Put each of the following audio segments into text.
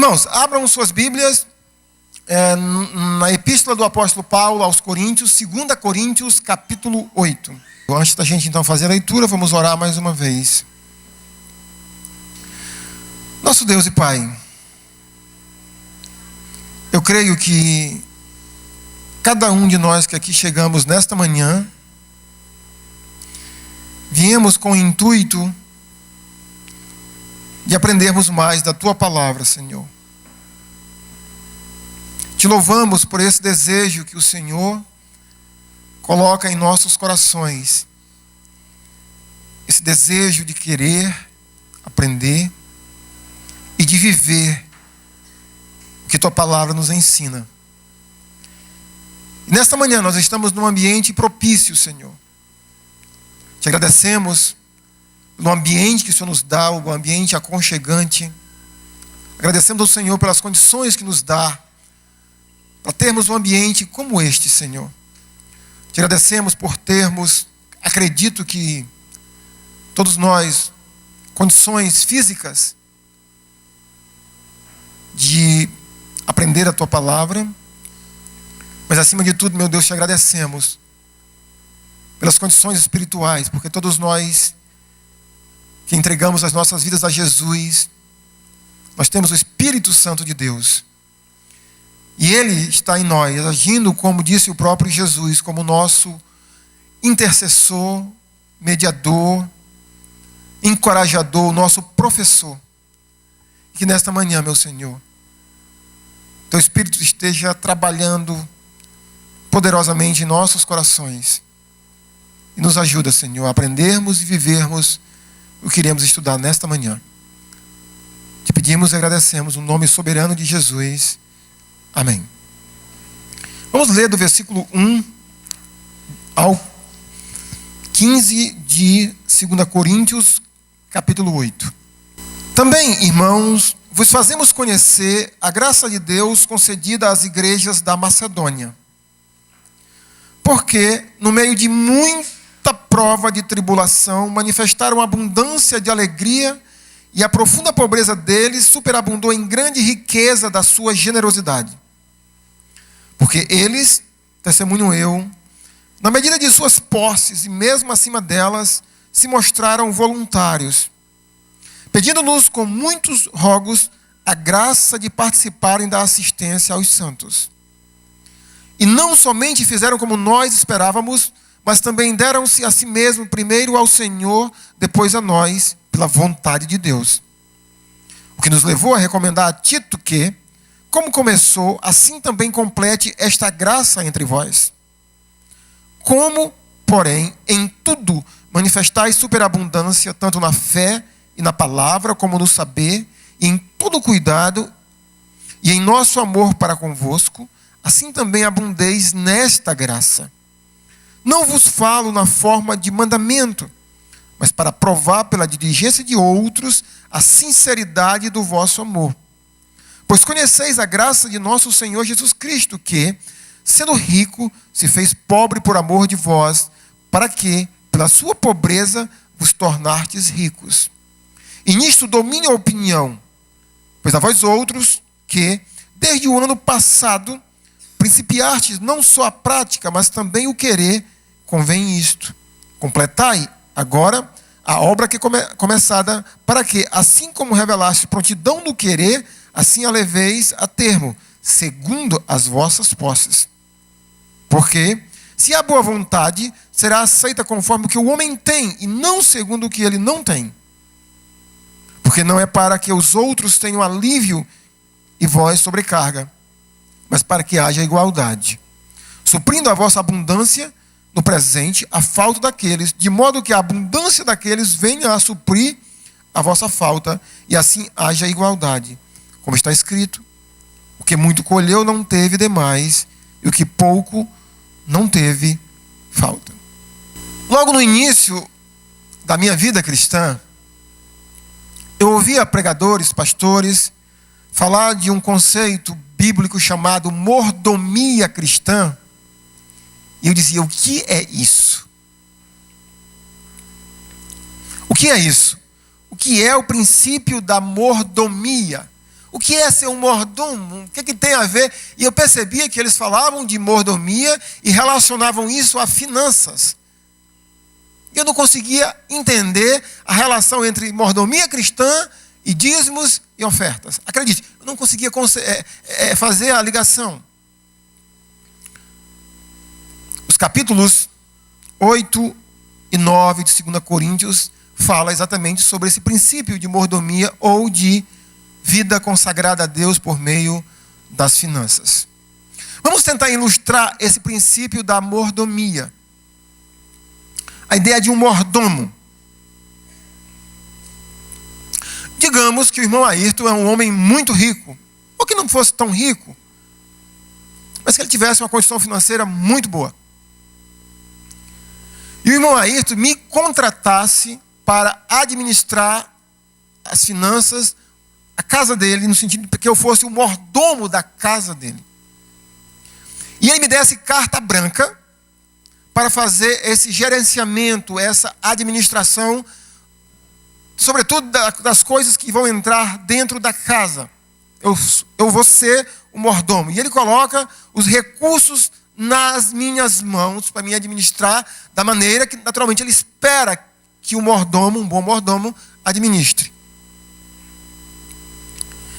Irmãos, abram suas Bíblias na Epístola do Apóstolo Paulo aos Coríntios, 2 Coríntios, capítulo 8. Antes da gente então fazer a leitura, vamos orar mais uma vez. Nosso Deus e Pai, eu creio que cada um de nós que aqui chegamos nesta manhã, viemos com o intuito de aprendermos mais da Tua Palavra, Senhor. Te louvamos por esse desejo que o Senhor coloca em nossos corações. Esse desejo de querer aprender e de viver o que Tua Palavra nos ensina. E nesta manhã nós estamos num ambiente propício, Senhor. Te agradecemos pelo ambiente que o Senhor nos dá, o ambiente aconchegante. Agradecemos ao Senhor pelas condições que nos dá para termos um ambiente como este, Senhor. Te agradecemos por termos, acredito que todos nós, condições físicas de aprender a Tua Palavra. Mas acima de tudo, meu Deus, te agradecemos pelas condições espirituais, porque todos nós que entregamos as nossas vidas a Jesus, nós temos o Espírito Santo de Deus. E Ele está em nós, agindo, como disse o próprio Jesus, como nosso intercessor, mediador, encorajador, nosso professor. Que nesta manhã, meu Senhor, Teu Espírito esteja trabalhando poderosamente em nossos corações. E nos ajuda, Senhor, a aprendermos e vivermos o que iremos estudar nesta manhã. Te pedimos e agradecemos no nome soberano de Jesus. Amém. Vamos ler do versículo 1 ao 15 de 2 Coríntios, capítulo 8. Também, irmãos, vos fazemos conhecer a graça de Deus concedida às igrejas da Macedônia. Porque, no meio de muita prova de tribulação, manifestaram abundância de alegria, e a profunda pobreza deles superabundou em grande riqueza da sua generosidade. Porque eles, testemunho eu, na medida de suas posses e mesmo acima delas, se mostraram voluntários, pedindo-nos com muitos rogos a graça de participarem da assistência aos santos. E não somente fizeram como nós esperávamos, mas também deram-se a si mesmo, primeiro ao Senhor, depois a nós, pela vontade de Deus. O que nos levou a recomendar a Tito que, como começou, assim também complete esta graça entre vós. Como, porém, em tudo manifestais superabundância, tanto na fé e na palavra, como no saber, e em todo cuidado, e em nosso amor para convosco, assim também abundeis nesta graça. Não vos falo na forma de mandamento, mas para provar pela diligência de outros a sinceridade do vosso amor. Pois conheceis a graça de nosso Senhor Jesus Cristo, que, sendo rico, se fez pobre por amor de vós, para que, pela sua pobreza, vos tornastes ricos. E nisto dou minha opinião, pois a vós outros, que, desde o ano passado, principiastes não só a prática, mas também o querer, convém isto. Completai agora a obra que começada, para que, assim como revelaste prontidão no querer, assim a leveis a termo, segundo as vossas posses. Porque, se há boa vontade, será aceita conforme o que o homem tem, e não segundo o que ele não tem. Porque não é para que os outros tenham alívio e vós sobrecarga, mas para que haja igualdade, suprindo a vossa abundância no presente a falta daqueles, de modo que a abundância daqueles venha a suprir a vossa falta, e assim haja igualdade. Como está escrito, o que muito colheu não teve demais, e o que pouco não teve falta. Logo no início da minha vida cristã, eu ouvia pregadores, pastores, falar de um conceito bíblico chamado mordomia cristã. E eu dizia, o que é isso? O que é isso? O que é o princípio da mordomia? O que é ser um mordomo? O que tem a ver? E eu percebia que eles falavam de mordomia e relacionavam isso a finanças. E eu não conseguia entender a relação entre mordomia cristã e dízimos e ofertas. Acredite, eu não conseguia fazer a ligação. Os capítulos 8 e 9 de 2 Coríntios fala exatamente sobre esse princípio de mordomia ou de vida consagrada a Deus por meio das finanças. Vamos tentar ilustrar esse princípio da mordomia. A ideia de um mordomo. Digamos que o irmão Ayrton é um homem muito rico, ou que não fosse tão rico, mas que ele tivesse uma condição financeira muito boa. E o irmão Ayrton me contratasse para administrar as finanças, a casa dele, no sentido de que eu fosse o mordomo da casa dele. E ele me desse carta branca para fazer esse gerenciamento, essa administração, sobretudo das coisas que vão entrar dentro da casa. Eu vou ser o mordomo. E ele coloca os recursos nas minhas mãos para me administrar da maneira que, naturalmente, ele espera que o mordomo, um bom mordomo, administre.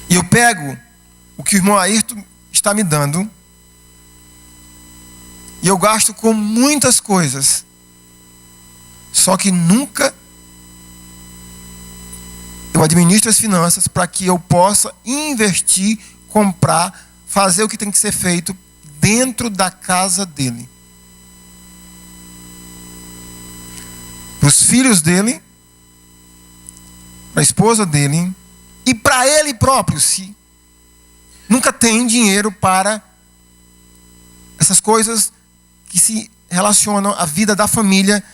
E eu pego o que o irmão Ayrton está me dando e eu gasto com muitas coisas. Só que nunca eu administro as finanças para que eu possa investir, comprar, fazer o que tem que ser feito dentro da casa dele. Para os filhos dele, para a esposa dele e para ele próprio, se nunca tem dinheiro para essas coisas que se relacionam à vida da família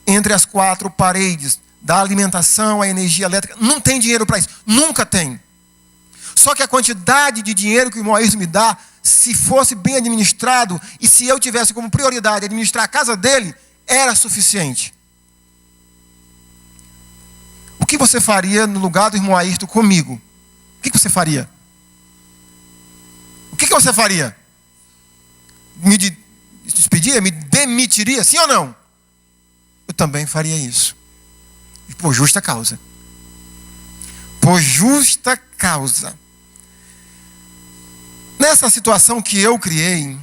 entre as quatro paredes, da alimentação, a energia elétrica. Não tem dinheiro para isso, nunca tem. Só que a quantidade de dinheiro que o irmão Ayrton me dá, se fosse bem administrado e se eu tivesse como prioridade administrar a casa dele, era suficiente. O que você faria no lugar do irmão Ayrton comigo? O que você faria? O que você faria? Me despedia? Me demitiria? Sim ou não? Eu também faria isso. E por justa causa. Por justa causa. Nessa situação que eu criei,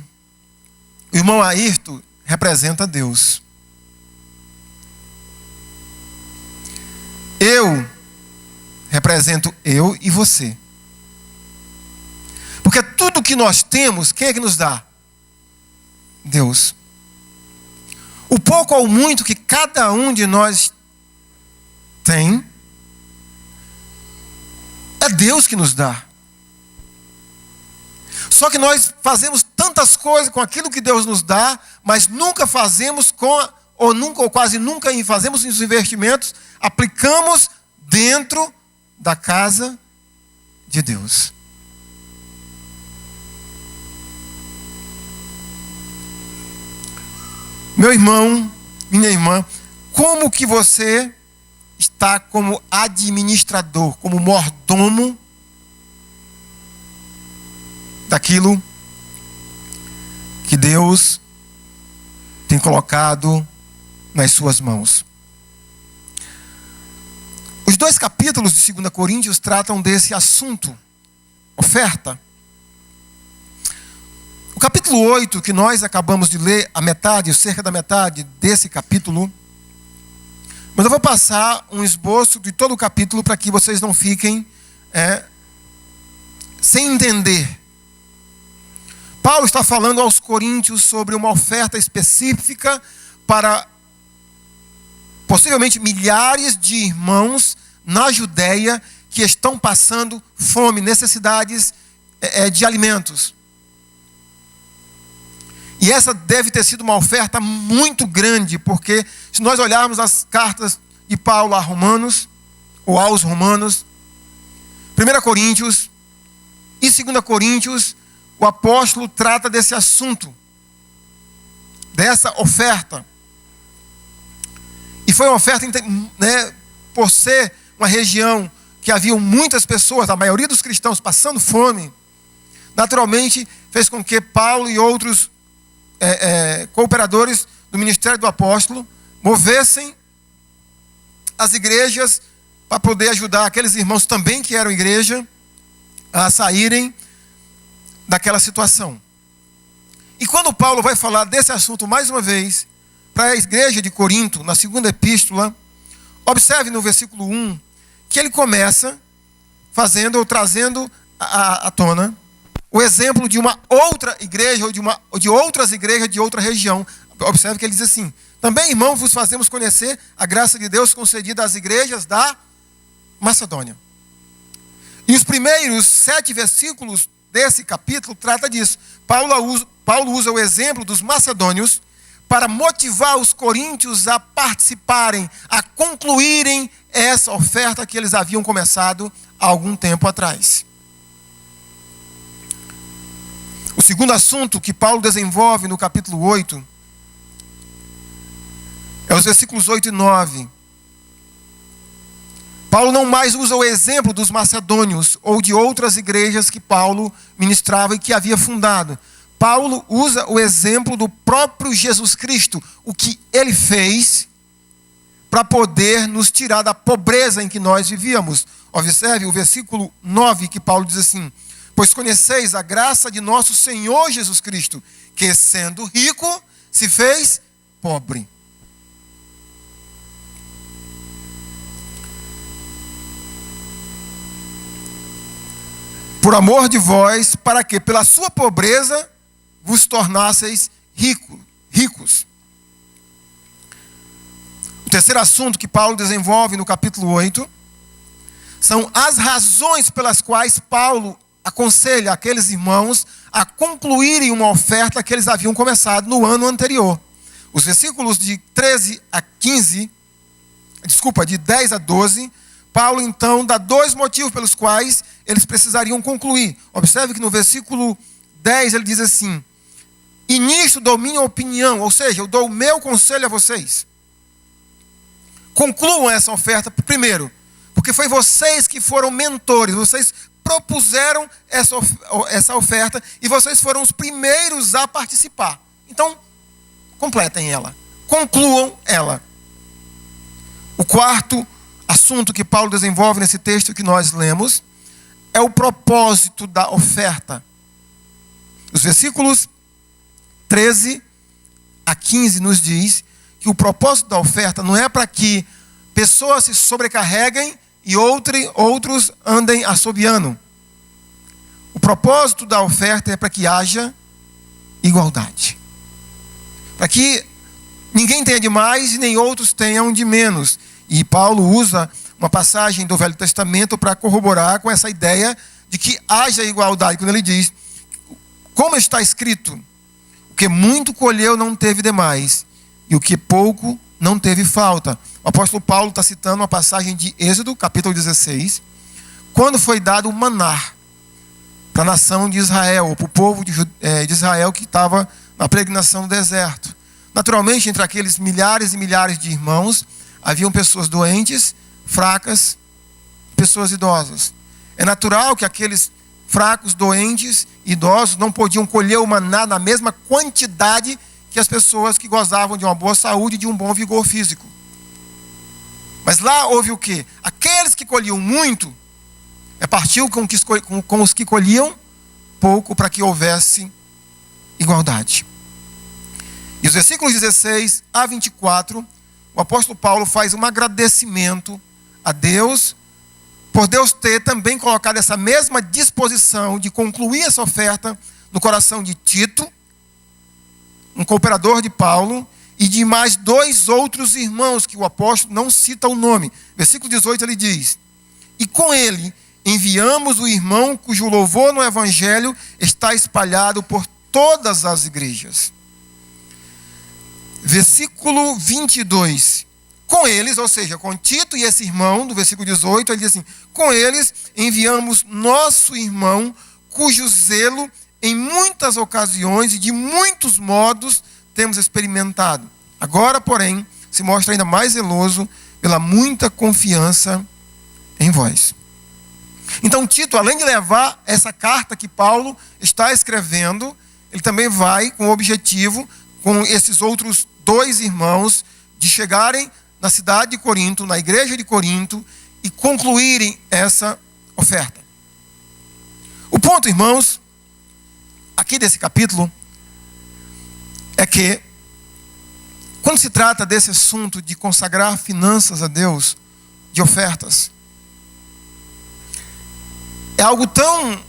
o irmão Ayrton representa Deus. Eu represento eu e você. Porque tudo que nós temos, quem é que nos dá? Deus. O pouco ou muito que cada um de nós tem, é Deus que nos dá. Só que nós fazemos tantas coisas com aquilo que Deus nos dá, mas nunca fazemos ou quase nunca fazemos os investimentos, aplicamos dentro da casa de Deus. Meu irmão, minha irmã, como que você está como administrador, como mordomo daquilo que Deus tem colocado nas suas mãos? Os 2 capítulos de 2 Coríntios tratam desse assunto, oferta. O capítulo 8, que nós acabamos de ler, a metade, cerca da metade desse capítulo, mas eu vou passar um esboço de todo o capítulo para que vocês não fiquem sem entender. Paulo está falando aos coríntios sobre uma oferta específica para possivelmente milhares de irmãos na Judéia que estão passando fome, necessidades de alimentos. E essa deve ter sido uma oferta muito grande, porque se nós olharmos as cartas de Paulo a Romanos, ou aos Romanos, 1 Coríntios e 2 Coríntios, o apóstolo trata desse assunto, dessa oferta. E foi uma oferta, por ser uma região que que haviam muitas pessoas, a maioria dos cristãos, passando fome, naturalmente fez com que Paulo e outros cooperadores do ministério do apóstolo movessem as igrejas para poder ajudar aqueles irmãos também que eram igreja a saírem daquela situação. E quando Paulo vai falar desse assunto mais uma vez para a igreja de Corinto, na segunda epístola, observe no versículo 1 que ele começa trazendo à tona o exemplo de uma outra igreja ou de outras igrejas de outra região. Observe que ele diz assim: também, irmãos, vos fazemos conhecer a graça de Deus concedida às igrejas da Macedônia. E os primeiros 7 versículos desse capítulo trata disso. Paulo usa o exemplo dos macedônios para motivar os coríntios a participarem, a concluírem essa oferta que eles haviam começado há algum tempo atrás. O segundo assunto que Paulo desenvolve no capítulo 8 é os versículos 8 e 9. Paulo não mais usa o exemplo dos macedônios ou de outras igrejas que Paulo ministrava e que havia fundado. Paulo usa o exemplo do próprio Jesus Cristo, o que ele fez para poder nos tirar da pobreza em que nós vivíamos. Observe o versículo 9 que Paulo diz assim: pois conheceis a graça de nosso Senhor Jesus Cristo, que sendo rico, se fez pobre. Por amor de vós, para que pela sua pobreza vos tornasseis ricos. O terceiro assunto que Paulo desenvolve no capítulo 8 são as razões pelas quais Paulo aconselha aqueles irmãos a concluírem uma oferta que eles haviam começado no ano anterior. Os versículos de 10 a 12, Paulo então dá 2 motivos pelos quais eles precisariam concluir. Observe que no versículo 10 ele diz assim: e nisto dou minha opinião, ou seja, eu dou o meu conselho a vocês. Concluam essa oferta primeiro, porque foi vocês que foram mentores, vocês propuseram essa oferta e vocês foram os primeiros a participar. Então, completem ela, concluam ela. O quarto assunto que Paulo desenvolve nesse texto que nós lemos é o propósito da oferta. Os versículos 13 a 15 nos diz que o propósito da oferta não é para que pessoas se sobrecarreguem e outros andem assobiando. O propósito da oferta é para que haja igualdade. Para que ninguém tenha de mais e nem outros tenham de menos. E Paulo usa uma passagem do Velho Testamento para corroborar com essa ideia de que haja igualdade. Quando ele diz, como está escrito, o que muito colheu não teve demais, e o que pouco não teve falta. O apóstolo Paulo está citando uma passagem de Êxodo, capítulo 16, quando foi dado o maná para a nação de Israel, para o povo de Israel que estava na peregrinação no deserto. Naturalmente, entre aqueles milhares e milhares de irmãos, haviam pessoas doentes, fracas, pessoas idosas. É natural que aqueles fracos, doentes, idosos não podiam colher o maná na mesma quantidade que as pessoas que gozavam de uma boa saúde e de um bom vigor físico. Mas lá houve o quê? Aqueles que colhiam muito, partiu com os que colhiam pouco para que houvesse igualdade. E os versículos 16 a 24, o apóstolo Paulo faz um agradecimento a Deus, por Deus ter também colocado essa mesma disposição de concluir essa oferta no coração de Tito, um cooperador de Paulo, e de mais 2 outros irmãos, que o apóstolo não cita o nome. Versículo 18 ele diz: e com ele enviamos o irmão cujo louvor no evangelho está espalhado por todas as igrejas. Versículo 22. Com eles, ou seja, com Tito e esse irmão, do versículo 18, ele diz assim: com eles enviamos nosso irmão, cujo zelo em muitas ocasiões e de muitos modos temos experimentado. Agora, porém, se mostra ainda mais zeloso pela muita confiança em vós. Então Tito, além de levar essa carta que Paulo está escrevendo, ele também vai com o objetivo, com esses outros 2 irmãos, de chegarem na cidade de Corinto, na igreja de Corinto, e concluírem essa oferta. O ponto, irmãos, aqui desse capítulo, é que, quando se trata desse assunto de consagrar finanças a Deus, de ofertas, é algo tão,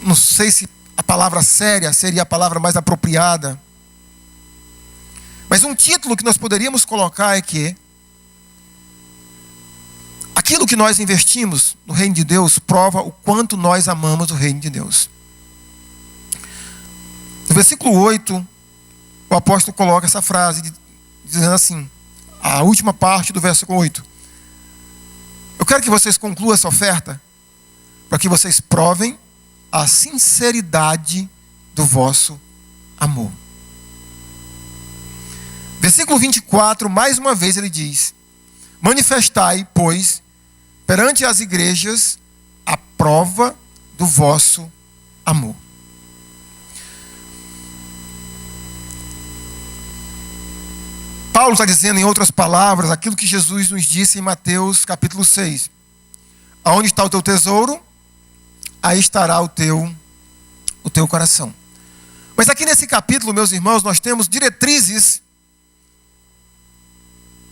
não sei se a palavra séria seria a palavra mais apropriada, mas um título que nós poderíamos colocar é que aquilo que nós investimos no reino de Deus prova o quanto nós amamos o reino de Deus. No versículo 8, o apóstolo coloca essa frase, dizendo assim, a última parte do versículo 8. Eu quero que vocês concluam essa oferta, para que vocês provem a sinceridade do vosso amor. Versículo 24, mais uma vez ele diz: manifestai, pois, perante as igrejas, a prova do vosso amor. Paulo está dizendo, em outras palavras, aquilo que Jesus nos disse em Mateus capítulo 6. Aonde está o teu tesouro, aí estará o teu coração. Mas aqui nesse capítulo, meus irmãos, nós temos diretrizes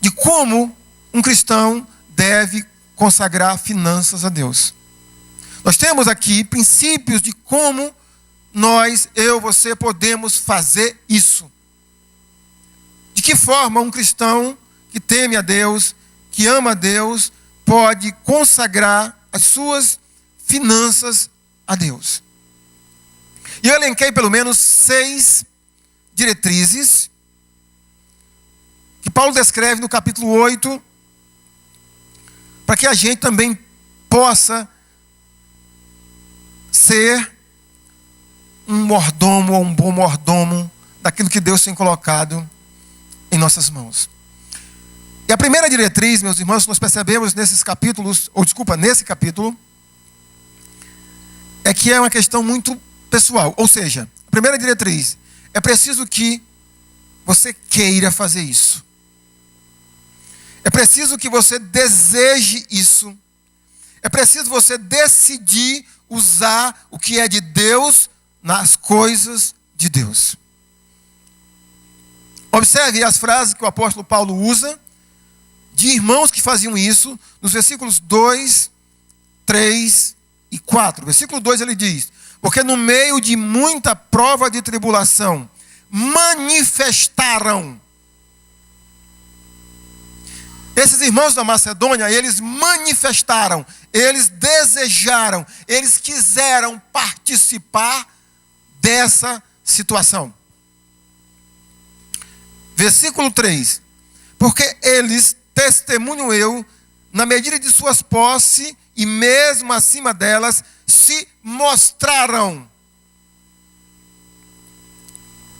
de como um cristão deve consagrar finanças a Deus. Nós temos aqui princípios de como nós, eu, você, podemos fazer isso. De que forma um cristão que teme a Deus, que ama a Deus, pode consagrar as suas finanças a Deus. E eu elenquei pelo menos 6 diretrizes que Paulo descreve no capítulo 8, para que a gente também possa ser um mordomo ou um bom mordomo daquilo que Deus tem colocado em nossas mãos. E a primeira diretriz, meus irmãos, nós percebemos nesse capítulo, é que é uma questão muito pessoal. Ou seja, a primeira diretriz, é preciso que você queira fazer isso. É preciso que você deseje isso. É preciso você decidir usar o que é de Deus nas coisas de Deus. Observe as frases que o apóstolo Paulo usa de irmãos que faziam isso nos versículos 2, 3 e 4. Versículo 2 ele diz: porque no meio de muita prova de tribulação manifestaram. Esses irmãos da Macedônia, eles manifestaram, eles desejaram, eles quiseram participar dessa situação. Versículo 3. Porque eles, testemunho eu, na medida de suas posses e mesmo acima delas, se mostraram.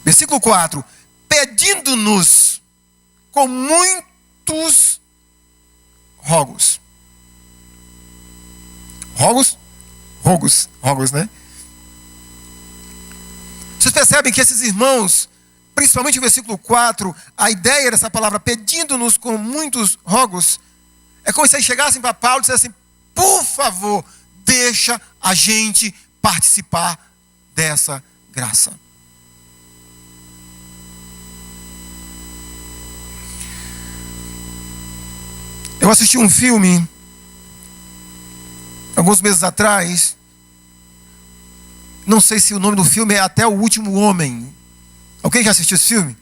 Versículo 4. Pedindo-nos com muitos rogos. Rogos, né? Vocês percebem que esses irmãos, principalmente o versículo 4, a ideia dessa palavra, pedindo-nos com muitos rogos, é como se eles chegassem para Paulo e dissessem: por favor, deixa a gente participar dessa graça. Eu assisti um filme alguns meses atrás. Não sei se o nome do filme é Até o Último Homem. Alguém já assistiu esse filme?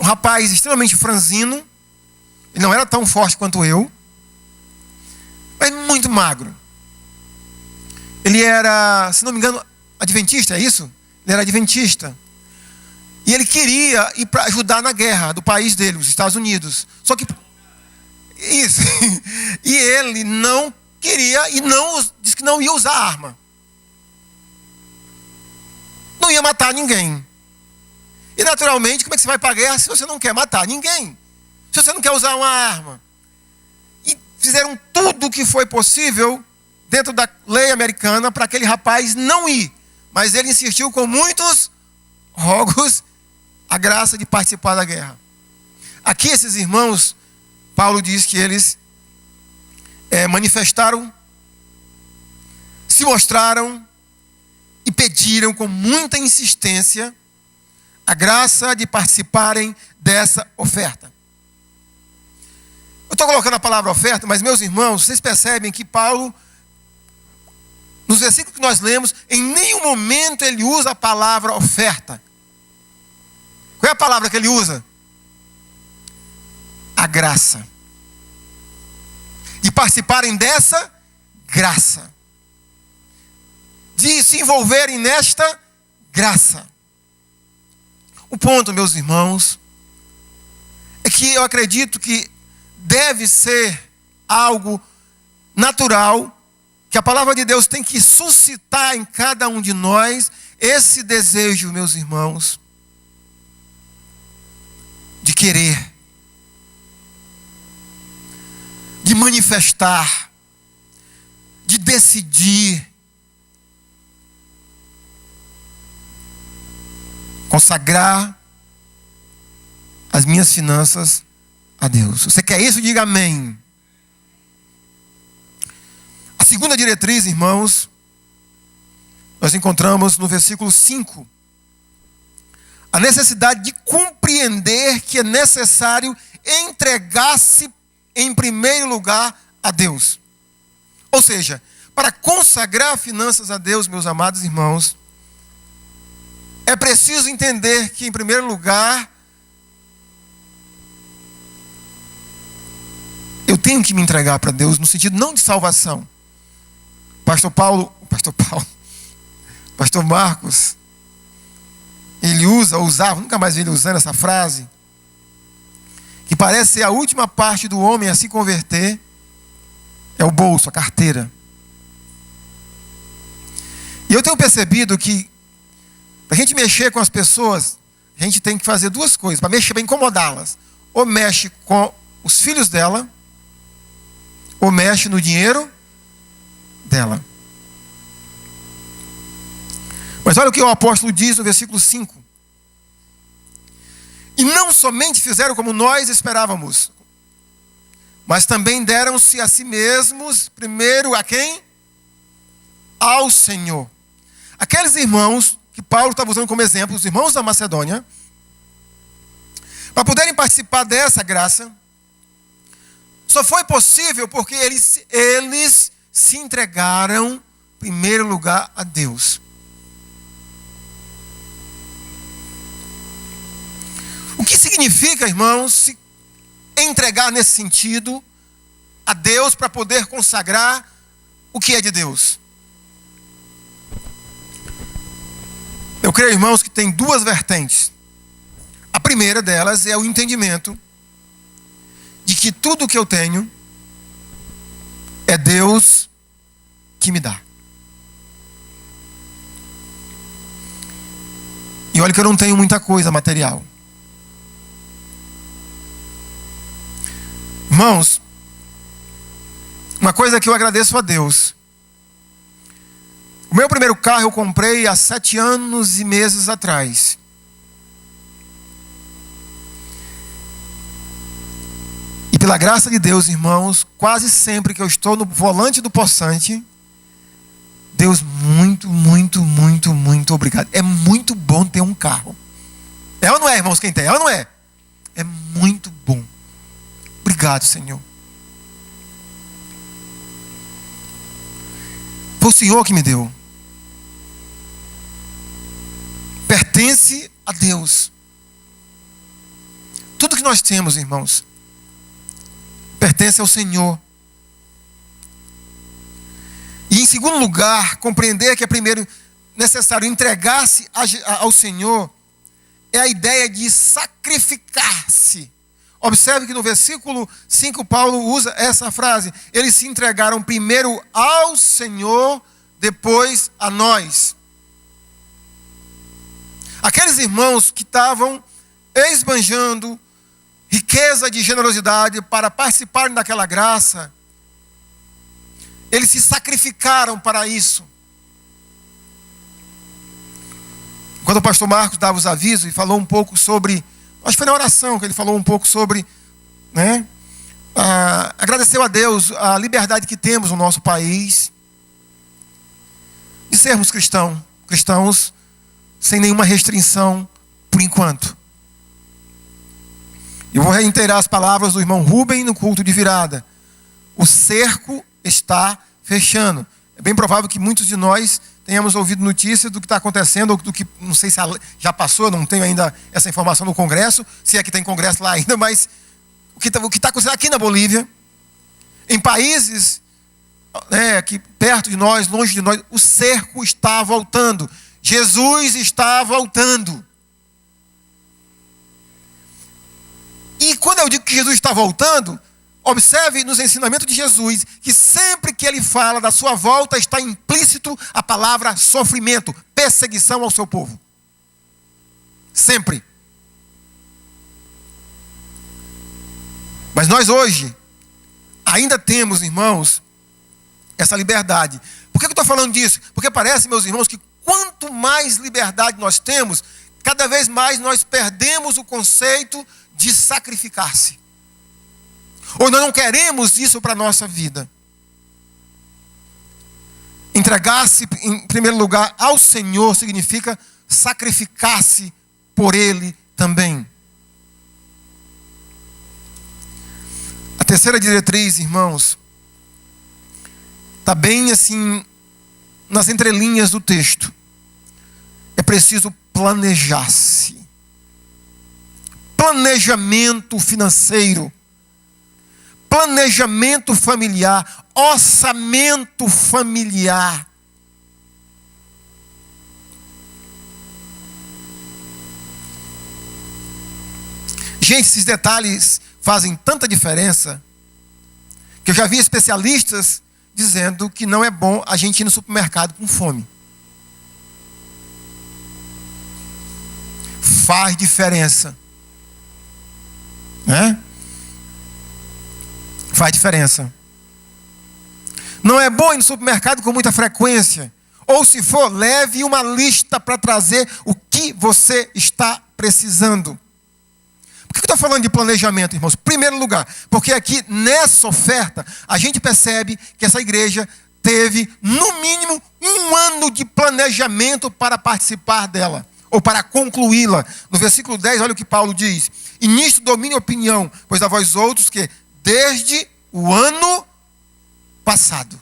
Um rapaz extremamente franzino. Ele não era tão forte quanto eu, mas muito magro. Ele era, se não me engano, adventista, é isso? Ele era adventista. E ele queria ir para ajudar na guerra do país dele, os Estados Unidos. Só que isso. E ele não queria e disse que não ia usar arma. Não ia matar ninguém. E naturalmente, como é que você vai para a guerra se você não quer matar ninguém? Se você não quer usar uma arma? E fizeram tudo o que foi possível dentro da lei americana para aquele rapaz não ir. Mas ele insistiu com muitos rogos a graça de participar da guerra. Aqui esses irmãos, Paulo diz que eles manifestaram, se mostraram e pediram com muita insistência a graça de participarem dessa oferta. Eu estou colocando a palavra oferta, mas meus irmãos, vocês percebem que Paulo, nos versículos que nós lemos, em nenhum momento ele usa a palavra oferta. Qual é a palavra que ele usa? A graça. De participarem dessa graça. De se envolverem nesta graça. O ponto, meus irmãos, é que eu acredito que deve ser algo natural, que a palavra de Deus tem que suscitar em cada um de nós esse desejo, meus irmãos, de querer, de manifestar, de decidir, consagrar as minhas finanças a Deus. Você quer isso? Diga amém. A segunda diretriz, irmãos, nós encontramos no versículo 5. A necessidade de compreender que é necessário entregar-se em primeiro lugar a Deus. Ou seja, para consagrar finanças a Deus, meus amados irmãos, é preciso entender que, em primeiro lugar, eu tenho que me entregar para Deus no sentido não de salvação. Pastor Marcos, ele usava, nunca mais vi ele usando essa frase, que parece ser a última parte do homem a se converter, é o bolso, a carteira. E eu tenho percebido que, para a gente mexer com as pessoas, a gente tem que fazer duas coisas, para mexer, para incomodá-las. Ou mexe com os filhos dela, ou mexe no dinheiro dela. Mas olha o que o apóstolo diz no versículo 5. E não somente fizeram como nós esperávamos, mas também deram-se a si mesmos, primeiro a quem? Ao Senhor. Aqueles irmãos que Paulo estava usando como exemplo, os irmãos da Macedônia, para poderem participar dessa graça, só foi possível porque eles se entregaram, em primeiro lugar, a Deus. O que significa, irmãos, se entregar nesse sentido a Deus para poder consagrar o que é de Deus? Eu creio, irmãos, que tem duas vertentes. A primeira delas é o entendimento de que tudo que eu tenho é Deus que me dá. E olha que eu não tenho muita coisa material. Irmãos, uma coisa que eu agradeço a Deus. O meu primeiro carro eu comprei há 7 anos e meses atrás. E pela graça de Deus, irmãos, quase sempre que eu estou no volante do poçante, Deus, muito, muito, muito, muito obrigado. É muito bom ter um carro. É ou não é, irmãos, quem tem? É ou não é? É muito bom. Obrigado, Senhor. Foi o Senhor que me deu. Pertence a Deus. Tudo que nós temos, irmãos, pertence ao Senhor. E em segundo lugar, compreender que é primeiro necessário entregar-se ao Senhor é a ideia de sacrificar-se. Observe que no versículo 5 Paulo usa essa frase: eles se entregaram primeiro ao Senhor, depois a nós. Aqueles irmãos que estavam esbanjando riqueza de generosidade para participarem daquela graça, Eles se sacrificaram para isso. Quando o pastor Marcos dava os avisos e falou um pouco sobre, acho que foi na oração que ele falou um pouco sobre, né? Agradeceu a Deus a liberdade que temos no nosso país de sermos cristãos sem nenhuma restrição por enquanto. Eu vou reiterar as palavras do irmão Rubem no culto de virada. O cerco está fechando. É bem provável que muitos de nós tenhamos ouvido notícias do que está acontecendo, ou do que, não sei se já passou, não tenho ainda essa informação no Congresso, se é que tem Congresso lá ainda, mas o que está acontecendo aqui na Bolívia, em países aqui perto de nós, longe de nós, o cerco está voltando. Jesus está voltando. E quando eu digo que Jesus está voltando, observe nos ensinamentos de Jesus que sempre que ele fala da sua volta está implícito a palavra sofrimento, perseguição ao seu povo. Sempre. Mas nós hoje ainda temos, irmãos, essa liberdade. Por que eu estou falando disso? Porque parece, meus irmãos, que quanto mais liberdade nós temos, cada vez mais nós perdemos o conceito de sacrificar-se. Ou nós não queremos isso para a nossa vida. Entregar-se, em primeiro lugar, ao Senhor significa sacrificar-se por Ele também. A terceira diretriz, irmãos, está bem assim nas entrelinhas do texto. É preciso planejar-se. Planejamento financeiro, planejamento familiar, orçamento familiar. Gente, esses detalhes fazem tanta diferença que eu já vi especialistas dizendo que não é bom a gente ir no supermercado com fome. Faz diferença. Né? Faz diferença. Não é bom ir no supermercado com muita frequência. Ou se for, leve uma lista para trazer o que você está precisando. Por que eu estou falando de planejamento, irmãos? Primeiro lugar, porque aqui nessa oferta a gente percebe que essa igreja teve no mínimo 1 ano de planejamento para participar dela, ou para concluí-la. No versículo 10, olha o que Paulo diz: e nisto domine a opinião, pois a vós outros que desde o ano passado.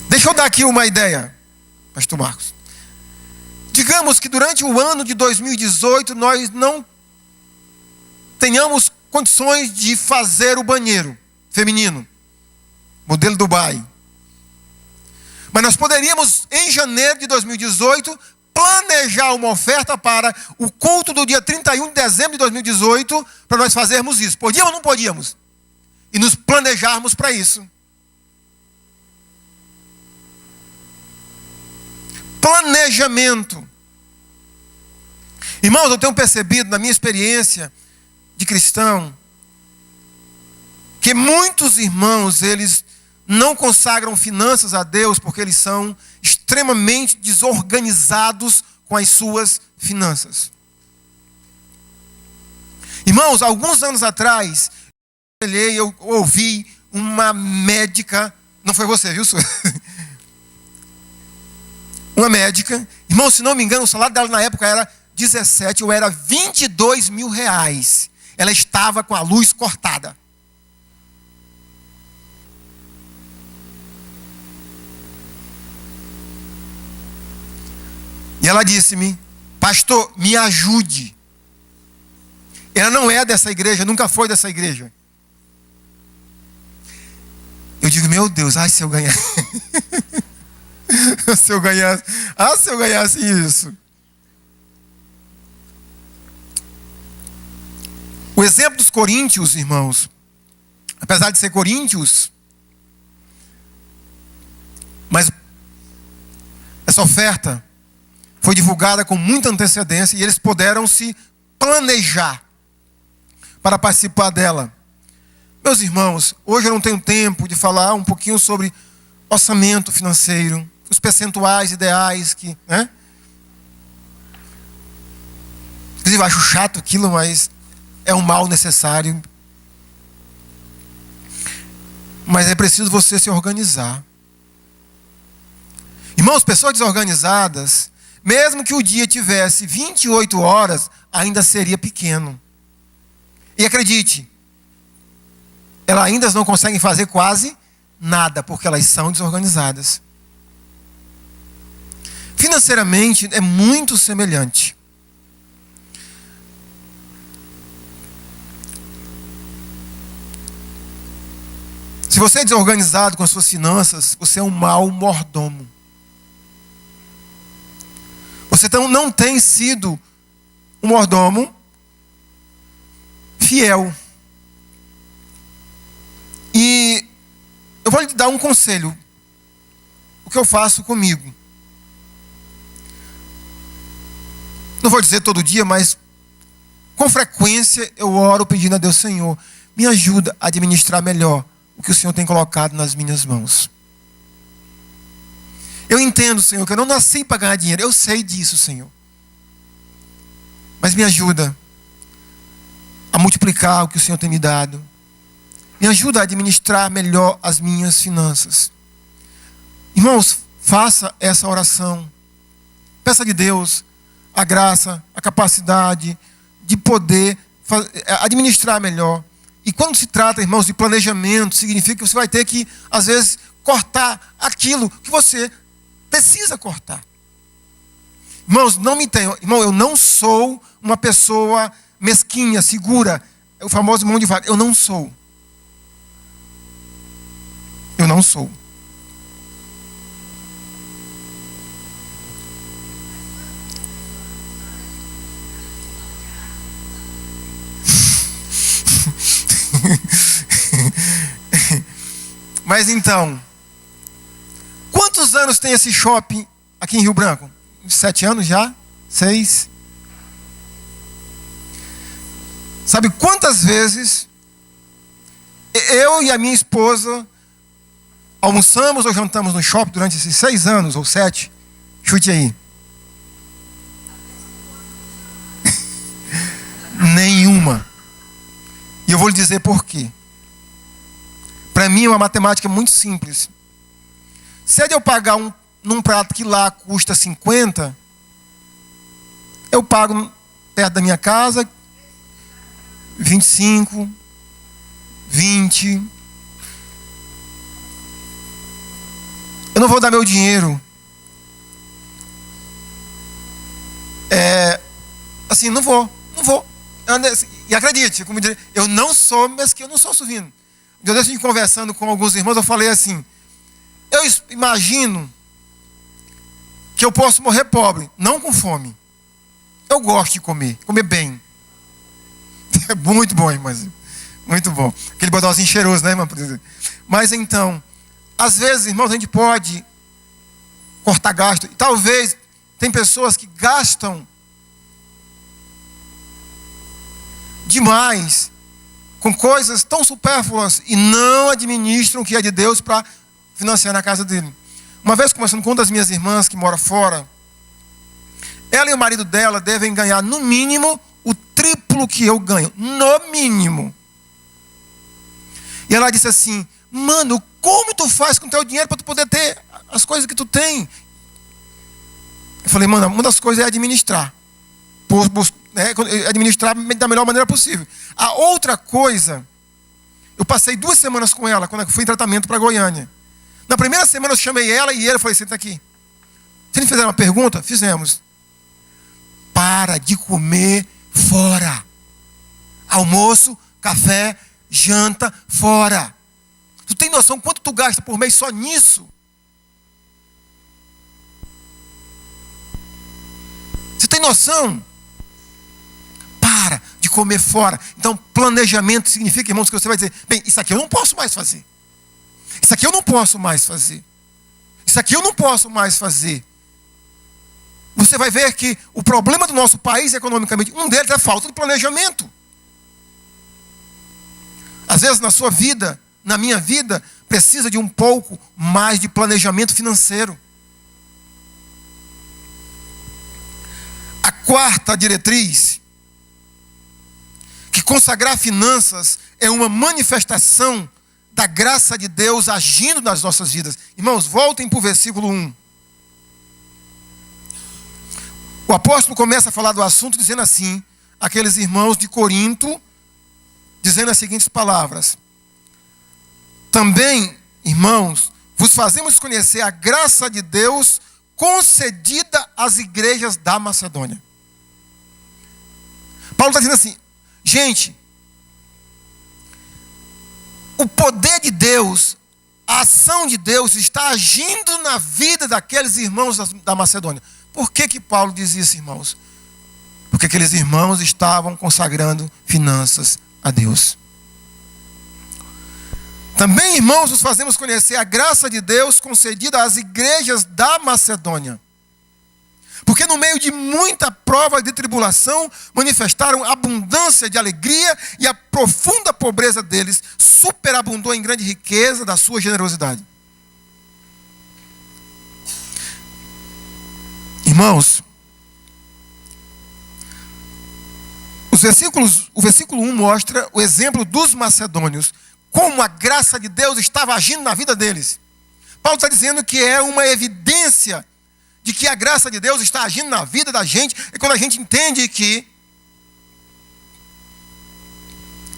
Deixa eu dar aqui uma ideia, pastor Marcos. Digamos que durante o ano de 2018 nós não tenhamos condições de fazer o banheiro feminino, modelo Dubai. Mas nós poderíamos, em janeiro de 2018, planejar uma oferta para o culto do dia 31 de dezembro de 2018, para nós fazermos isso. Podíamos ou não podíamos? E nos planejarmos para isso. Planejamento. Irmãos, eu tenho percebido na minha experiência de cristão que muitos irmãos, eles não consagram finanças a Deus porque eles são extremamente desorganizados com as suas finanças. Irmãos, alguns anos atrás, eu ouvi uma médica, não foi você, viu, senhor? Uma médica, irmão, se não me engano, o salário dela na época era 17 ou era 22 mil reais. Ela estava com a luz cortada. E ela disse-me: pastor, me ajude. Ela não é dessa igreja, nunca foi dessa igreja. Eu digo: meu Deus, ai, se eu ganhar. se eu ganhasse isso. O exemplo dos coríntios, irmãos, apesar de ser coríntios, mas essa oferta foi divulgada com muita antecedência e eles puderam se planejar para participar dela. Meus irmãos, hoje eu não tenho tempo de falar um pouquinho sobre orçamento financeiro, os percentuais ideais que, né? Inclusive, eu acho chato aquilo, mas é um mal necessário. Mas é preciso você se organizar. Irmãos, pessoas desorganizadas, mesmo que o dia tivesse 28 horas, ainda seria pequeno. E acredite, elas ainda não conseguem fazer quase nada, porque elas são desorganizadas. Financeiramente, é muito semelhante. Se você é desorganizado com as suas finanças, você é um mau mordomo. Você não tem sido um mordomo fiel. E eu vou lhe dar um conselho. O que eu faço comigo. Não vou dizer todo dia, mas com frequência eu oro pedindo a Deus: Senhor, me ajuda a administrar melhor o que o Senhor tem colocado nas minhas mãos. Eu entendo, Senhor, que eu não nasci para ganhar dinheiro. Eu sei disso, Senhor. Mas me ajuda a multiplicar o que o Senhor tem me dado. Me ajuda a administrar melhor as minhas finanças. Irmãos, faça essa oração. Peça de Deus a graça, a capacidade de poder administrar melhor. E quando se trata, irmãos, de planejamento, significa que você vai ter que, às vezes, cortar aquilo que você precisa cortar. Irmãos, não me tenham. Irmão, eu não sou uma pessoa mesquinha, segura. É o famoso mão de vaca. Eu não sou. Eu não sou. Mas então, quantos anos tem esse shopping aqui em Rio Branco? 7 anos já? 6? Sabe quantas vezes eu e a minha esposa almoçamos ou jantamos no shopping durante esses 6 anos ou 7? Chute aí. Nenhuma. E eu vou lhe dizer por quê. Para mim é uma matemática muito simples. Se é de eu pagar num prato que lá custa 50, eu pago perto da minha casa 25, 20. Eu não vou dar meu dinheiro. Assim, não vou. E acredite, como eu não sou, mas que eu não sou suvino. Eu estive conversando com alguns irmãos, eu falei assim: eu imagino que eu posso morrer pobre, não com fome. Eu gosto de comer bem. É muito bom, irmãs. Muito bom. Aquele bodozinho cheiroso, né, irmã? Mas então, às vezes, irmãos, a gente pode cortar gasto. E talvez tem pessoas que gastam demais com coisas tão supérfluas e não administram o que é de Deus para financiar na casa dele. Uma vez, conversando com uma das minhas irmãs que mora fora, ela e o marido dela devem ganhar no mínimo o triplo que eu ganho. No mínimo. E ela disse assim: mano, como tu faz com o teu dinheiro para tu poder ter as coisas que tu tem? Eu falei: mano, uma das coisas é administrar. Administrar da melhor maneira possível. A outra coisa, eu passei 2 semanas com ela, quando eu fui em tratamento para Goiânia. Na primeira semana eu chamei ela e ele, falei: senta aqui. Vocês me fizeram uma pergunta? Fizemos. Para de comer fora. Almoço, café, janta, fora. Tu tem noção quanto tu gasta por mês só nisso? Você tem noção? Para de comer fora. Então, planejamento significa, irmãos, que você vai dizer: bem, isso aqui eu não posso mais fazer. Isso aqui eu não posso mais fazer. Isso aqui eu não posso mais fazer. você vai ver que o problema do nosso país economicamente, um deles é a falta de planejamento. Às vezes na sua vida, na minha vida, precisa de um pouco mais de planejamento financeiro. A quarta diretriz, que consagrar finanças é uma manifestação da graça de Deus agindo nas nossas vidas. Irmãos, voltem para o versículo 1. O apóstolo começa a falar do assunto dizendo assim, aqueles irmãos de Corinto, dizendo as seguintes palavras: também, irmãos, vos fazemos conhecer a graça de Deus concedida às igrejas da Macedônia. Paulo está dizendo assim, gente, o poder de Deus, a ação de Deus está agindo na vida daqueles irmãos da Macedônia. Por que Paulo diz isso, irmãos? Porque aqueles irmãos estavam consagrando finanças a Deus. Também, irmãos, nos fazemos conhecer a graça de Deus concedida às igrejas da Macedônia. Porque no meio de muita prova de tribulação, manifestaram abundância de alegria e a profunda pobreza deles superabundou em grande riqueza da sua generosidade. Irmãos, o versículo 1 mostra o exemplo dos macedônios, como a graça de Deus estava agindo na vida deles. Paulo está dizendo que é uma evidência de que a graça de Deus está agindo na vida da gente, e quando a gente entende que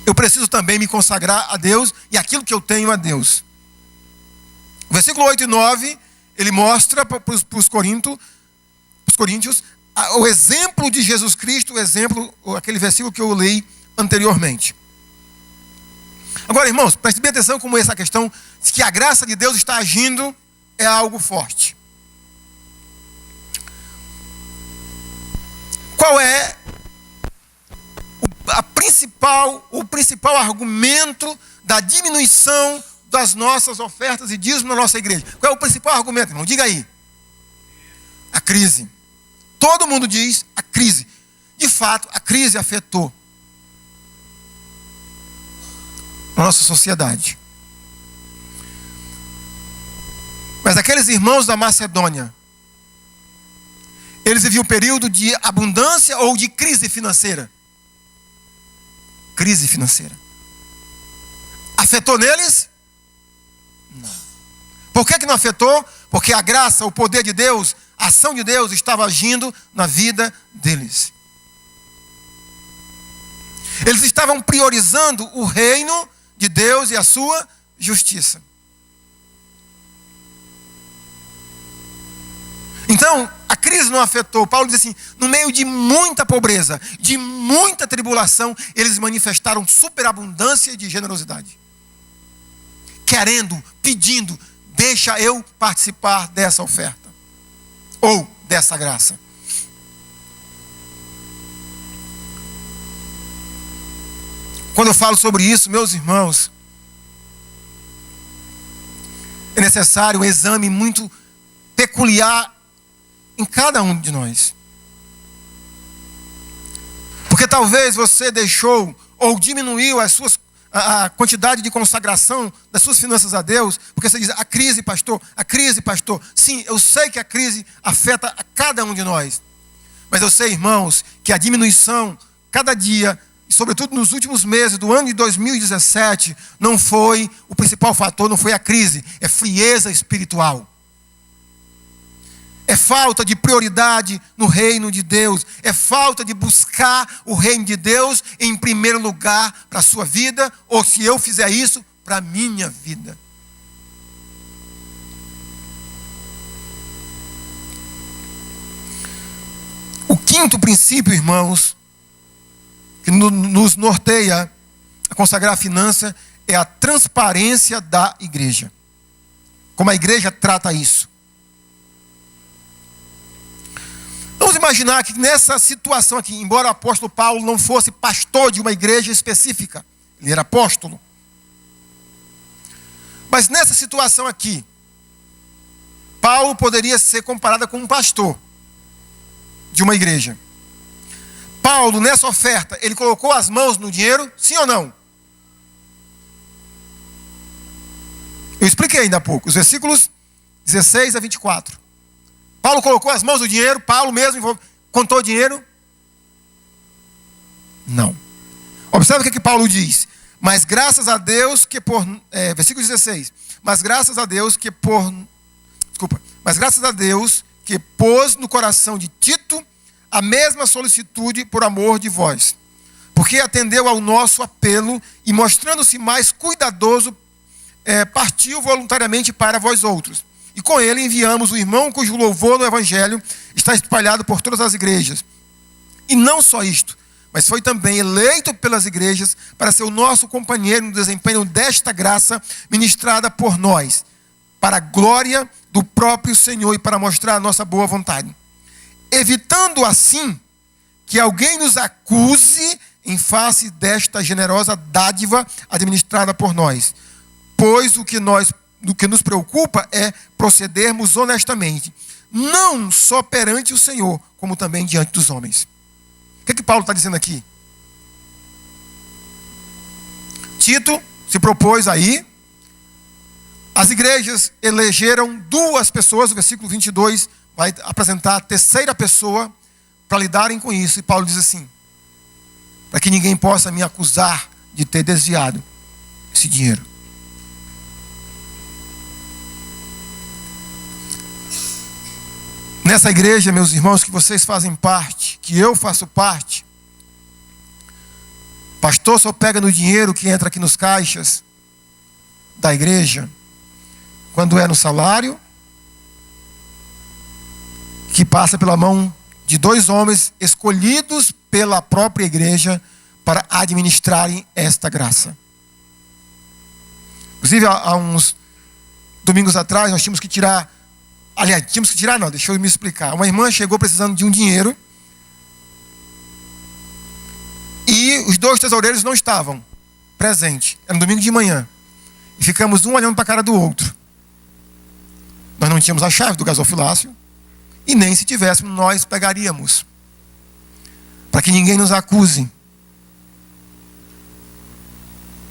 eu preciso também me consagrar a Deus e aquilo que eu tenho a Deus. O versículo 8 e 9, ele mostra para os coríntios o exemplo de Jesus Cristo, aquele versículo que eu li anteriormente. Agora, irmãos, prestem bem atenção como essa questão de que a graça de Deus está agindo é algo forte. Qual é o principal argumento da diminuição das nossas ofertas e dízimos na nossa igreja? Qual é o principal argumento, irmão? Diga aí. A crise. Todo mundo diz a crise. De fato, a crise afetou a nossa sociedade. Mas aqueles irmãos da Macedônia, eles viviam um período de abundância ou de crise financeira? Crise financeira. Afetou neles? Não. Por que não afetou? Porque a graça, o poder de Deus, a ação de Deus estava agindo na vida deles. Eles estavam priorizando o reino de Deus e a sua justiça. Então, a crise não afetou. Paulo diz assim, no meio de muita pobreza, de muita tribulação, eles manifestaram superabundância de generosidade. Querendo, pedindo, deixa eu participar dessa oferta. Ou dessa graça. Quando eu falo sobre isso, meus irmãos, é necessário um exame muito peculiar em cada um de nós. Porque talvez você deixou ou diminuiu a quantidade de consagração das suas finanças a Deus, porque você diz, a crise, pastor. Sim, eu sei que a crise afeta a cada um de nós. Mas eu sei, irmãos, que a diminuição, cada dia, e sobretudo nos últimos meses do ano de 2017, não foi o principal fator, não foi a crise, é frieza espiritual. É falta de prioridade no reino de Deus. É falta de buscar o reino de Deus em primeiro lugar para a sua vida. Ou se eu fizer isso, para a minha vida. O quinto princípio, irmãos, que nos norteia a consagrar a finança, é a transparência da igreja. Como a igreja trata isso. Vamos imaginar que nessa situação aqui, embora o apóstolo Paulo não fosse pastor de uma igreja específica, ele era apóstolo. Mas nessa situação aqui, Paulo poderia ser comparado com um pastor. de uma igreja. Paulo, nessa oferta, ele colocou as mãos no dinheiro, sim ou não? Eu expliquei ainda há pouco, os versículos 16 a 24. Paulo colocou as mãos no dinheiro, Paulo mesmo contou o dinheiro? Não. Observe o que Paulo diz. Mas graças a Deus que por... versículo 16. Mas graças a Deus que pôs no coração de Tito a mesma solicitude por amor de vós. Porque atendeu ao nosso apelo e mostrando-se mais cuidadoso, partiu voluntariamente para vós outros. E com ele enviamos o irmão cujo louvor no evangelho está espalhado por todas as igrejas. E não só isto, mas foi também eleito pelas igrejas para ser o nosso companheiro no desempenho desta graça ministrada por nós, para a glória do próprio Senhor e para mostrar a nossa boa vontade. Evitando assim que alguém nos acuse em face desta generosa dádiva administrada por nós. Pois o que nos preocupa é procedermos honestamente, não só perante o Senhor, como também diante dos homens. O que Paulo está dizendo aqui? Tito se propôs aí, as igrejas elegeram 2 pessoas, o versículo 22 vai apresentar a terceira pessoa para lidarem com isso. E Paulo diz assim, para que ninguém possa me acusar de ter desviado esse dinheiro. Nessa igreja, meus irmãos, que vocês fazem parte, que eu faço parte, pastor só pega no dinheiro que entra aqui nos caixas da igreja, quando é no salário, que passa pela mão de 2 homens escolhidos pela própria igreja para administrarem esta graça. Inclusive, há uns domingos atrás, nós tínhamos que tirar... Aliás, deixa eu me explicar. Uma irmã chegou precisando de um dinheiro e os 2 tesoureiros não estavam presentes. Era um domingo de manhã. E ficamos um olhando para a cara do outro. Nós não tínhamos a chave do gasofilácio e nem se tivéssemos, nós pegaríamos. Para que ninguém nos acuse.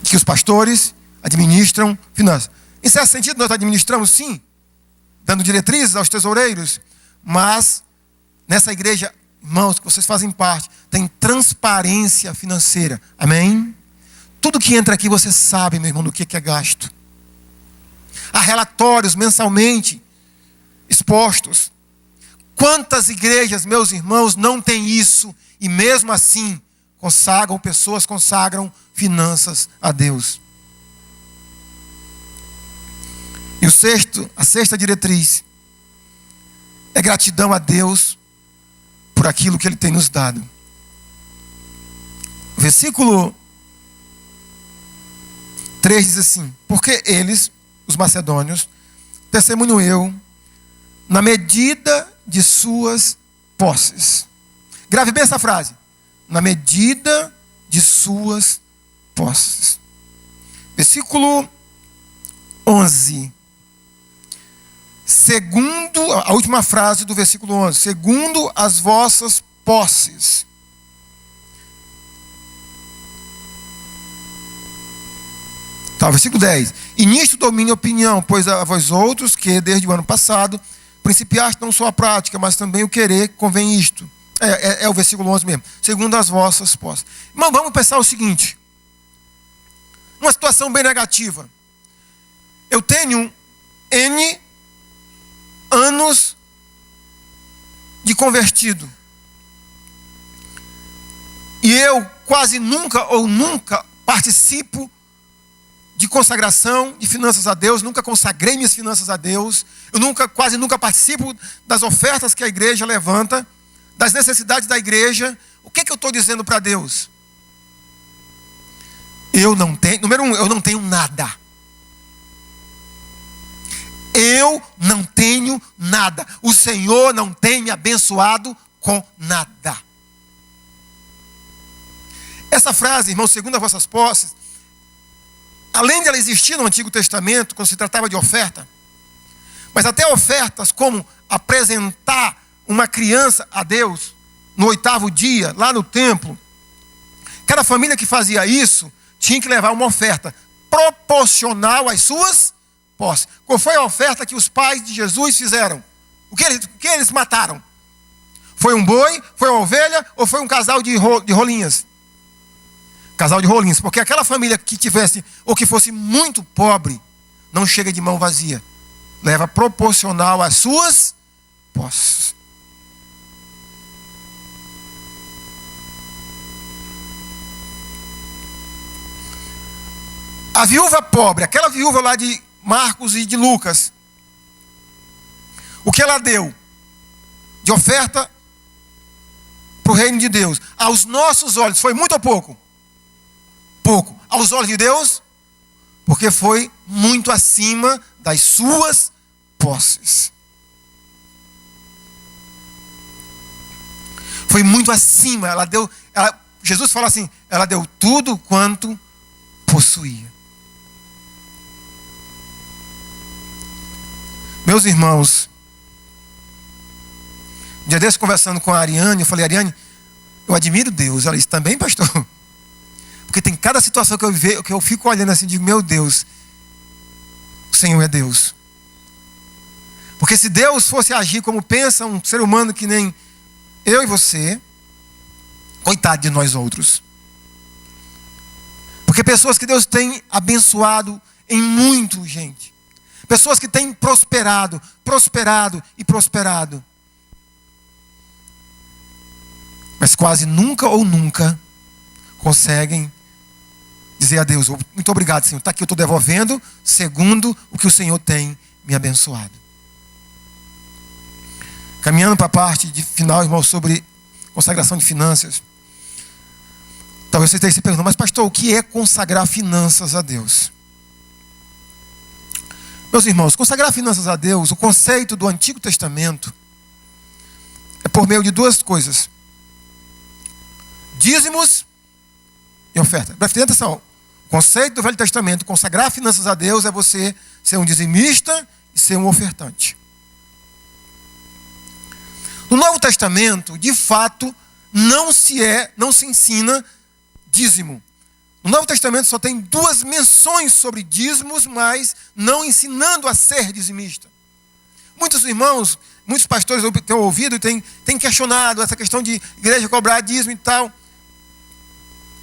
Que os pastores administram finanças. Em certo sentido, nós administramos sim, dando diretrizes aos tesoureiros, mas nessa igreja, irmãos, que vocês fazem parte, tem transparência financeira. Amém? Tudo que entra aqui você sabe, meu irmão, do que é gasto. Há relatórios mensalmente expostos. Quantas igrejas, meus irmãos, não têm isso e mesmo assim pessoas consagram finanças a Deus. E a sexta diretriz é gratidão a Deus por aquilo que Ele tem nos dado. O versículo 3 diz assim: porque eles, os macedônios, testemunho eu, na medida de suas posses. Grave bem essa frase. Na medida de suas posses. Versículo 11. Segundo, a última frase do versículo 11. Segundo as vossas posses. Tá, versículo 10. E nisto domine a opinião, pois a vós outros, que desde o ano passado, principiaste não só a prática, mas também o querer, convém isto. É o versículo 11 mesmo. Segundo as vossas posses. Irmão, vamos pensar o seguinte. Uma situação bem negativa. Eu tenho N anos de convertido. E eu quase nunca participo de consagração de finanças a Deus, nunca consagrei minhas finanças a Deus, eu quase nunca participo das ofertas que a igreja levanta, das necessidades da igreja. O que eu estou dizendo para Deus? Número 1, eu não tenho nada. Eu não tenho nada. O Senhor não tem me abençoado com nada. Essa frase, irmão, segundo as vossas posses, além de ela existir no Antigo Testamento, quando se tratava de oferta, mas até ofertas como apresentar uma criança a Deus no 8º dia, lá no templo, cada família que fazia isso tinha que levar uma oferta proporcional às suas posses. Qual foi a oferta que os pais de Jesus fizeram? O que eles mataram? Foi um boi, foi uma ovelha ou foi um casal de rolinhas? Casal de rolinhas, porque aquela família que tivesse ou que fosse muito pobre, não chega de mão vazia. Leva proporcional às suas posses. A viúva pobre, aquela viúva lá de Marcos e de Lucas, o que ela deu de oferta para o reino de Deus, aos nossos olhos, foi muito ou pouco? Pouco. Aos olhos de Deus, porque foi muito acima das suas posses. Foi muito acima. Jesus fala assim, ela deu tudo quanto possuía. Meus irmãos, um dia desse conversando com a Ariane, eu falei, Ariane, eu admiro Deus. Ela disse, também, pastor? Porque tem cada situação que eu vejo, que eu fico olhando assim e digo, meu Deus, o Senhor é Deus. Porque se Deus fosse agir como pensa um ser humano que nem eu e você, coitado de nós outros. Porque pessoas que Deus tem abençoado em muito, gente. Pessoas que têm prosperado e prosperado. Mas quase nunca conseguem dizer a Deus, muito obrigado, Senhor, está aqui, eu estou devolvendo segundo o que o Senhor tem me abençoado. Caminhando para a parte de final, irmão, sobre consagração de finanças. Talvez você esteja se perguntando, mas pastor, o que é consagrar finanças a Deus? Meus irmãos, consagrar finanças a Deus, o conceito do Antigo Testamento, é por meio de duas coisas. Dízimos e oferta. Preste atenção. O conceito do Velho Testamento, consagrar finanças a Deus, é você ser um dizimista e ser um ofertante. No Novo Testamento, de fato, não se ensina dízimo. No Novo Testamento só tem 2 menções sobre dízimos, mas não ensinando a ser dizimista. Muitos irmãos, muitos pastores têm ouvido e têm questionado essa questão de igreja cobrar dízimo e tal.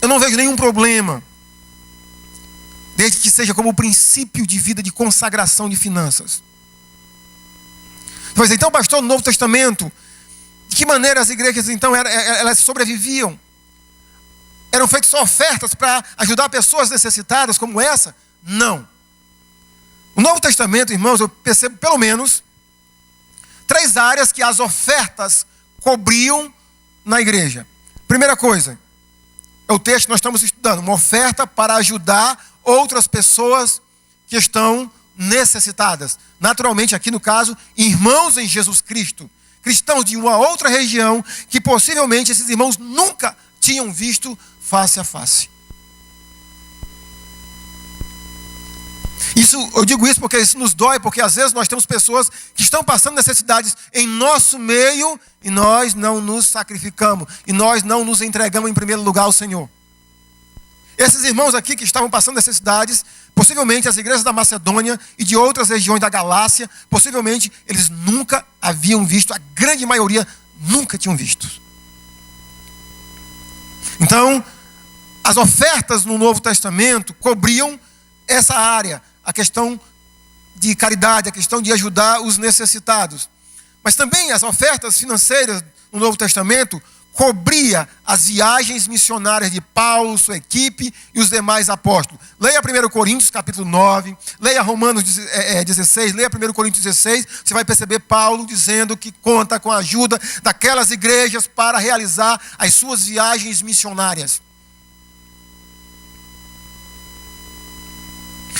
Eu não vejo nenhum problema, desde que seja como princípio de vida de consagração de finanças. Pois então, pastor, no Novo Testamento, de que maneira as igrejas então elas sobreviviam? Eram feitas só ofertas para ajudar pessoas necessitadas como essa? Não. No Novo Testamento, irmãos, eu percebo pelo menos 3 áreas que as ofertas cobriam na igreja. Primeira coisa, é o texto que nós estamos estudando, uma oferta para ajudar outras pessoas que estão necessitadas. Naturalmente, aqui no caso, irmãos em Jesus Cristo, cristãos de uma outra região, que possivelmente esses irmãos nunca tinham visto face a face. Eu digo isso porque isso nos dói, porque às vezes nós temos pessoas que estão passando necessidades em nosso meio e nós não nos sacrificamos, e nós não nos entregamos em primeiro lugar ao Senhor. Esses irmãos aqui que estavam passando necessidades, possivelmente as igrejas da Macedônia e de outras regiões da Galácia, possivelmente eles nunca haviam visto, a grande maioria nunca tinham visto. Então, as ofertas no Novo Testamento cobriam essa área, a questão de caridade, a questão de ajudar os necessitados. Mas também as ofertas financeiras no Novo Testamento cobria as viagens missionárias de Paulo, sua equipe e os demais apóstolos. Leia 1 Coríntios capítulo 9, leia Romanos 16, leia 1 Coríntios 16, você vai perceber Paulo dizendo que conta com a ajuda daquelas igrejas para realizar as suas viagens missionárias.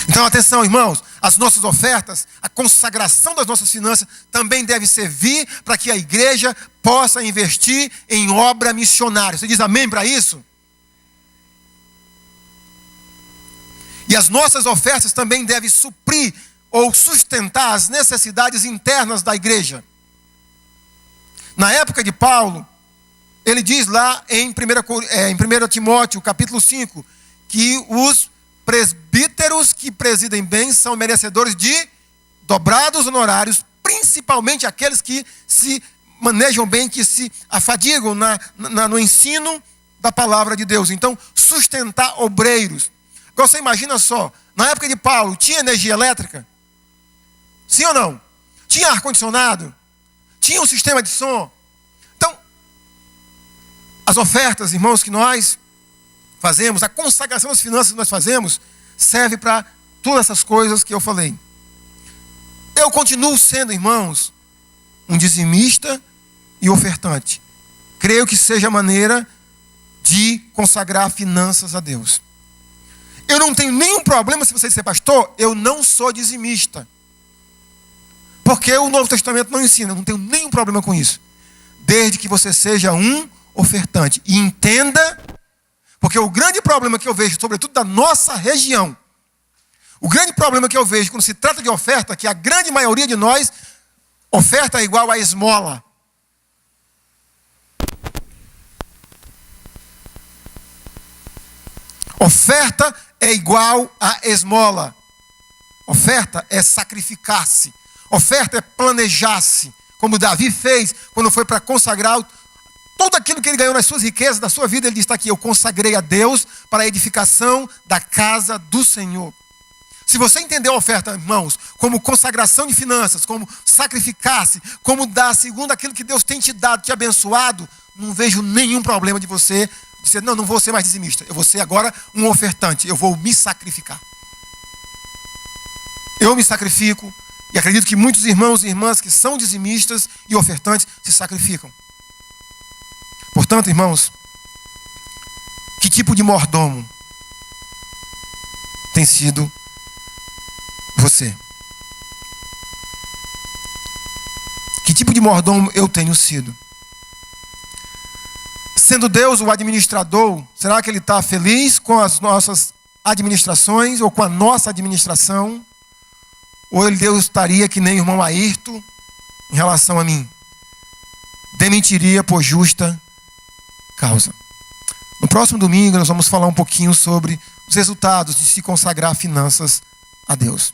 Então, atenção, irmãos, as nossas ofertas, a consagração das nossas finanças também deve servir para que a igreja possa investir em obra missionária. Você diz amém para isso? E as nossas ofertas também devem suprir ou sustentar as necessidades internas da igreja. Na época de Paulo, ele diz lá em 1 Timóteo, capítulo 5, que os presbíteros que presidem bem são merecedores de dobrados honorários, principalmente aqueles que se manejam bem, que se afadigam no ensino da palavra de Deus. Então, sustentar obreiros. Agora você imagina só, na época de Paulo, tinha energia elétrica? Sim ou não? Tinha ar-condicionado? Tinha um sistema de som? Então, as ofertas, irmãos, que nós fazemos, a consagração das finanças que nós fazemos, serve para todas essas coisas que eu falei. Eu continuo sendo, irmãos, um dizimista e ofertante. Creio que seja a maneira de consagrar finanças a Deus. Eu não tenho nenhum problema se você disser, pastor, eu não sou dizimista. Porque o Novo Testamento não ensina, eu não tenho nenhum problema com isso. Desde que você seja um ofertante. E entenda, porque o grande problema que eu vejo, sobretudo da nossa região, o grande problema que eu vejo quando se trata de oferta, que a grande maioria de nós, oferta é igual a esmola. Oferta é igual a esmola. Oferta é sacrificar-se. Oferta é planejar-se. Como Davi fez quando foi para consagrar tudo aquilo que ele ganhou nas suas riquezas, da sua vida. Ele diz, está aqui, eu consagrei a Deus para a edificação da casa do Senhor. Se você entender a oferta, irmãos, como consagração de finanças, como sacrificar-se, como dar segundo aquilo que Deus tem te dado, te abençoado, não vejo nenhum problema de você dizer, não vou ser mais dizimista, eu vou ser agora um ofertante, eu vou me sacrificar. Eu me sacrifico e acredito que muitos irmãos e irmãs que são dizimistas e ofertantes se sacrificam. Portanto, irmãos, que tipo de mordomo tem sido você? Que tipo de mordomo eu tenho sido? Sendo Deus o administrador, será que Ele está feliz com as nossas administrações ou com a nossa administração? Ou Deus estaria que nem o irmão Ayrton em relação a mim? Demitiria por justa causa. No próximo domingo nós vamos falar um pouquinho sobre os resultados de se consagrar finanças a Deus.